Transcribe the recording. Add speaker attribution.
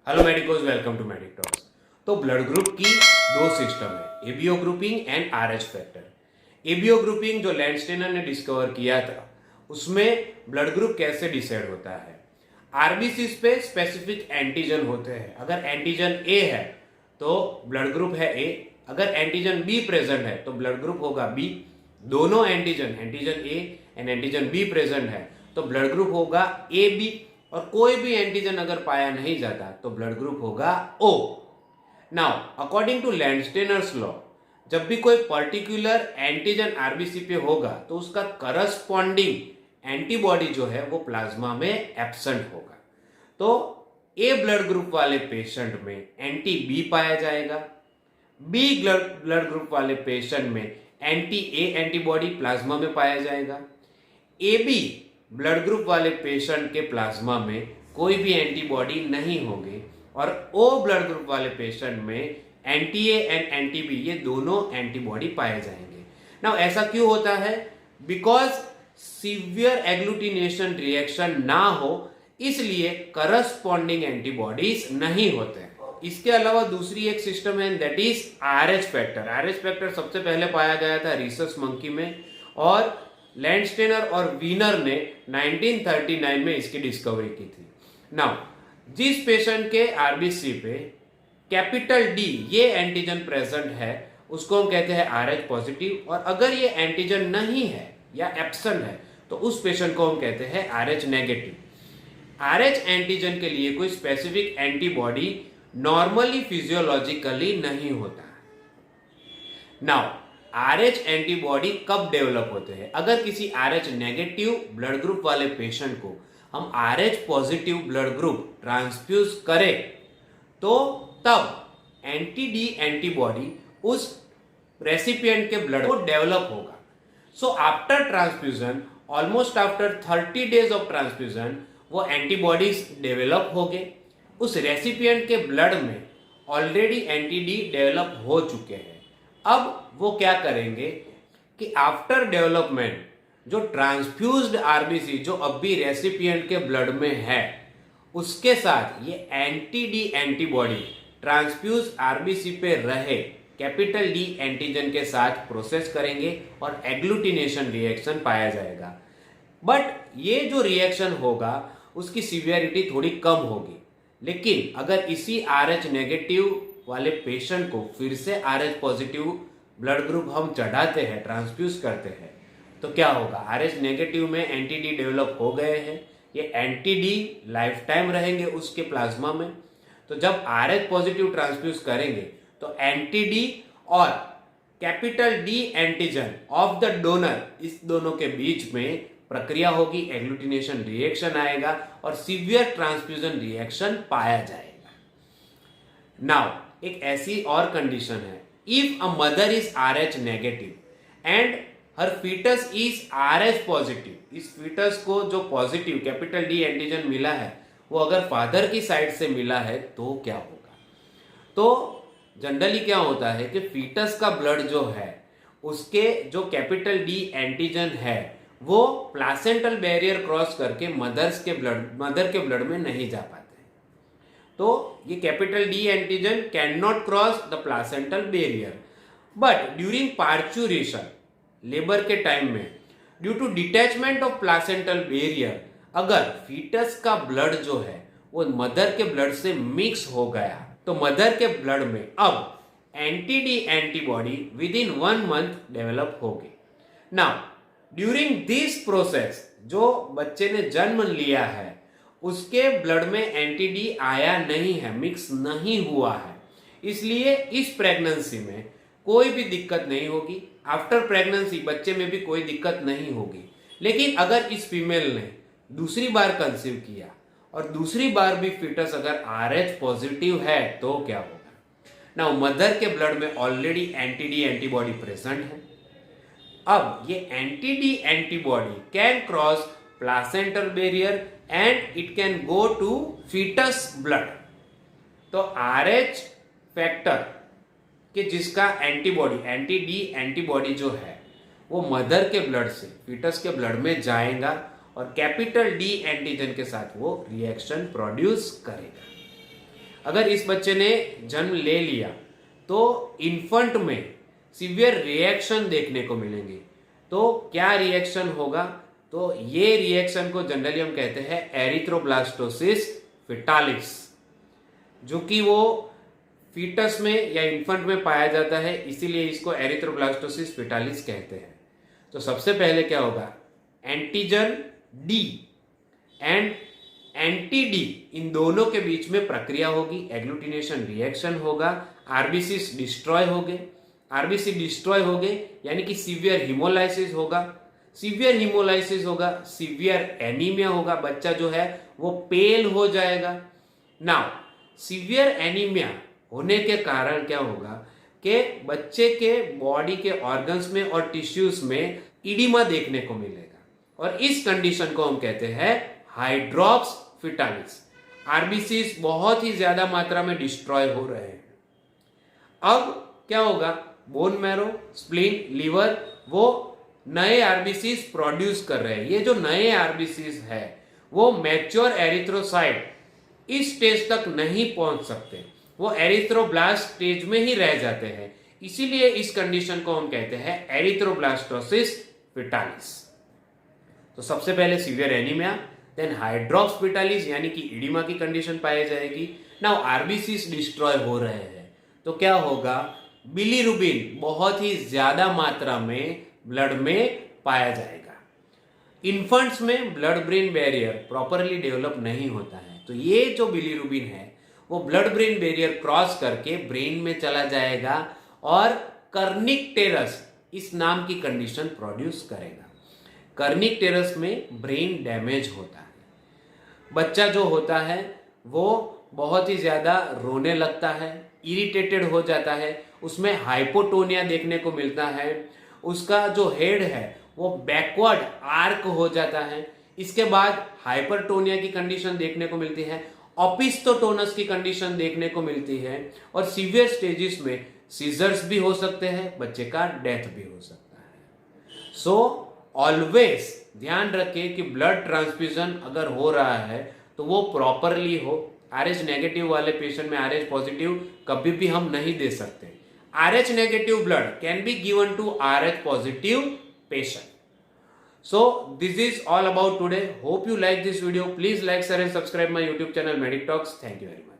Speaker 1: Hello medicos, welcome to Medic Talks. तो blood group की दो सिस्टम है, ABO grouping and Rh factor. ABO grouping जो Landsteiner ने डिस्कवर किया था, उसमें ब्लड ग्रुप कैसे डिसाइड होता है। आरबीसीज पे स्पेसिफिक एंटीजन होते हैं। अगर एंटीजन ए है तो ब्लड ग्रुप है ए, अगर एंटीजन बी प्रेजेंट है तो ब्लड ग्रुप होगा बी। दोनों antigen A and antigen be present है तो ब्लड ग्रुप होगा ए बी। और कोई भी एंटीजन अगर पाया नहीं जाता तो ब्लड ग्रुप होगा ओ। नाउ अकॉर्डिंग टू लैंडस्टेनर्स लॉ, जब भी कोई पर्टिकुलर एंटीजन आरबीसी पे होगा तो उसका करस्पॉन्डिंग एंटीबॉडी जो है वो प्लाज्मा में एब्सेंट होगा। तो ए ब्लड ग्रुप वाले पेशेंट में एंटी बी पाया जाएगा, बी ब्लड ग्रुप वाले पेशेंट में एंटी ए एंटीबॉडी प्लाज्मा में पाया जाएगा। ए बी ब्लड ग्रुप वाले पेशेंट के प्लाज्मा में कोई भी एंटीबॉडी नहीं होंगे और ओ ब्लड ग्रुप वाले पेशेंट में anti A and anti B ये दोनों एंटीबॉडी पाए जाएंगे। नाउ ऐसा क्यों होता है? बिकॉज सीवियर एग्लूटिनेशन रिएक्शन ना हो, इसलिए करस्पॉन्डिंग एंटीबॉडीज नहीं होते हैं। इसके अलावा दूसरी एक सिस्टम है, that is RH factor. RH factor सबसे पहले पाया गया था रिसस मंकी में और लैंडस्टेनर और वीनर ने 1939 में इसकी डिस्कवरी की थी। नाउ जिस पेशेंट के आरबीसी पे कैपिटल डी ये एंटीजन प्रेजेंट है उसको हम कहते हैं आरएच पॉजिटिव, और अगर ये एंटीजन नहीं है या एब्सेंट है तो उस पेशेंट को हम कहते हैं आरएच नेगेटिव। आरएच एंटीजन के लिए कोई स्पेसिफिक एंटीबॉडी नॉर्मली फिजियोलॉजिकली नहीं होता। नाउ आरएच एंटीबॉडी कब डेवलप होते हैं? अगर किसी आरएच नेगेटिव ब्लड ग्रुप वाले पेशेंट को हम RH positive blood group transfuse करें तो तब एंटी डी एंटीबॉडी उस रेसिपिएंट के ब्लड को डेवलप होगा। So after transfusion, almost after 30 days of transfusion, वो एंटीबॉडीज डेवलप हो गए। उस रेसिपिएंट के ब्लड में ऑलरेडी एंटी डी डेवलप हो चुके हैं। अब वो क्या करेंगे कि आफ्टर डेवलपमेंट जो ट्रांसफ्यूज्ड आरबीसी जो अब भी रेसिपिएंट के ब्लड में है उसके साथ ये anti D antibody transfuse RBC पे रहे कैपिटल डी एंटीजन के साथ प्रोसेस करेंगे और एग्लूटिनेशन रिएक्शन पाया जाएगा। बट ये जो रिएक्शन होगा उसकी सीवियरिटी थोड़ी कम होगी। लेकिन अगर इसी आरएच नेगेटिव वाले पेशेंट को फिर से आरएच पॉजिटिव ब्लड ग्रुप हम चढ़ाते हैं, ट्रांसफ्यूज करते हैं, तो क्या होगा? आरएच नेगेटिव में एंटी डी डेवलप हो गए हैं, ये एंटी डी लाइफ टाइम रहेंगे उसके प्लाज्मा में। तो जब आरएच पॉजिटिव ट्रांसफ्यूज करेंगे तो एंटी डी और capital D antigen of the donor, इस दोनों के बीच में प्रक्रिया होगी, एग्लूटिनेशन रिएक्शन आएगा और सीवियर ट्रांसफ्यूजन रिएक्शन पाया जाएगा। नाउ एक ऐसी और कंडीशन है, if a mother is Rh negative and her fetus is Rh positive, इस फीटस को जो पॉजिटिव कैपिटल डी एंटीजन मिला है वो अगर फादर की साइड से मिला है तो क्या होगा? तो जनरली क्या होता है कि फीटस का ब्लड जो है उसके जो कैपिटल डी एंटीजन है वो प्लासेंटल बैरियर क्रॉस करके मदर के ब्लड में नहीं जा पाते। तो ये capital D antigen can not cross the placental barrier, but during parturition, labour के टाइम में, due to detachment of placental barrier, अगर फीटस का ब्लड जो है वो मदर के ब्लड से मिक्स हो गया तो मदर के ब्लड में अब anti D antibody with in 1 month develop होगी। नाउ ड्यूरिंग दिस प्रोसेस जो बच्चे ने जन्म लिया है उसके ब्लड में एंटी डी आया नहीं है, मिक्स नहीं हुआ है, इसलिए इस प्रेगनेंसी में कोई भी दिक्कत नहीं होगी। आफ्टर प्रेगनेंसी बच्चे में भी कोई दिक्कत नहीं होगी। लेकिन अगर इस फीमेल ने दूसरी बार कंसीव किया और दूसरी बार भी फीटस अगर आरएच पॉजिटिव है तो क्या होगा? नाउ मदर के ब्लड में already anti D antibody present है। अब ये anti D antibody can cross placental barrier and it can go to fetus blood. तो आरएच फैक्टर कि जिसका एंटीबॉडी एंटी डी एंटीबॉडी जो है वो मदर के ब्लड से फीटस के ब्लड में जाएगा और कैपिटल डी एंटीजन के साथ वो रिएक्शन प्रोड्यूस करेगा। अगर इस बच्चे ने जन्म ले लिया तो इन्फंट में सीवियर रिएक्शन देखने को मिलेंगे। तो क्या रिएक्शन होगा? तो ये रिएक्शन को जनरली हम कहते हैं एरिथ्रोब्लास्टोसिस फिटालिस, जो कि वो फीटस में या इन्फंट में पाया जाता है, इसीलिए इसको एरिथ्रोब्लास्टोसिस फिटालिस कहते हैं। तो सबसे पहले क्या होगा? Antigen D and anti D, इन दोनों के बीच में प्रक्रिया होगी, एग्लूटिनेशन रिएक्शन होगा, आरबीसी डिस्ट्रॉय हो गए। आरबीसी डिस्ट्रॉय हो गए यानी कि सीवियर हीमोलाइसिस होगा। सीवियर हीमोलाइसिस होगा, सीवियर एनीमिया होगा, बच्चा जो है वो पेल हो जाएगा। नाउ सीवियर एनीमिया होने के कारण क्या होगा कि बच्चे के बॉडी के ऑर्गन्स में और टिश्यूज में इडिमा देखने को मिलेगा और इस कंडीशन को हम कहते हैं हाइड्रॉप्स फिटालिस। आरबीसीज बहुत ही ज्यादा मात्रा में डिस्ट्रॉय हो रहे हैं। अब क्या होगा? बोन मैरो, स्प्लीन, लीवर वो नए आरबीसीज प्रोड्यूस कर रहे हैं। ये जो नए आरबीसीज है वो मैच्योर एरिथ्रोसाइट इस स्टेज तक नहीं पहुंच सकते, वो एरिथ्रोब्लास्ट स्टेज में ही रह जाते हैं। इसीलिए इस कंडीशन को हम कहते हैं एरिथ्रोब्लास्टोसिस फिटालिस। तो सबसे पहले सीवियर एनीमिया, देन हाइड्रॉप्स फिटालिस यानी कि इडिमा की कंडीशन पाई जाएगी। नाउ आरबीसीज डिस्ट्रॉय हो रहे हैं तो क्या होगा? बिलीरुबिन बहुत ही ज्यादा मात्रा में ब्लड में पाया जाएगा। इन्फंट्स में blood brain barrier properly develop नहीं होता है, तो ये जो बिलीरुबिन है वो ब्लड ब्रेन बैरियर क्रॉस करके ब्रेन में चला जाएगा और कर्निक टेरस इस नाम की कंडीशन प्रोड्यूस करेगा। कर्निक टेरस में ब्रेन डैमेज होता है, बच्चा जो होता है वो बहुत ही ज्यादा रोने लगता है, इरिटेटेड हो जाता है, उसमें हाइपोटोनिया देखने को मिलता है, उसका जो हेड है वो बैकवर्ड आर्क हो जाता है। इसके बाद हाइपरटोनिया की कंडीशन देखने को मिलती है, ओपिस्टोटोनस की कंडीशन देखने को मिलती है और सीवियर स्टेजेस में सीजर्स भी हो सकते हैं, बच्चे का डेथ भी हो सकता है। सो ऑलवेज ध्यान रखें कि ब्लड ट्रांसफ्यूजन अगर हो रहा है तो वो प्रॉपरली हो। RH नेगेटिव वाले पेशेंट में RH पॉजिटिव कभी भी हम नहीं दे सकते। RH negative blood can be given to RH positive patient. So this is all about today. Hope you like this video. Please like, share and subscribe my YouTube channel Medic Talks. Thank you very much.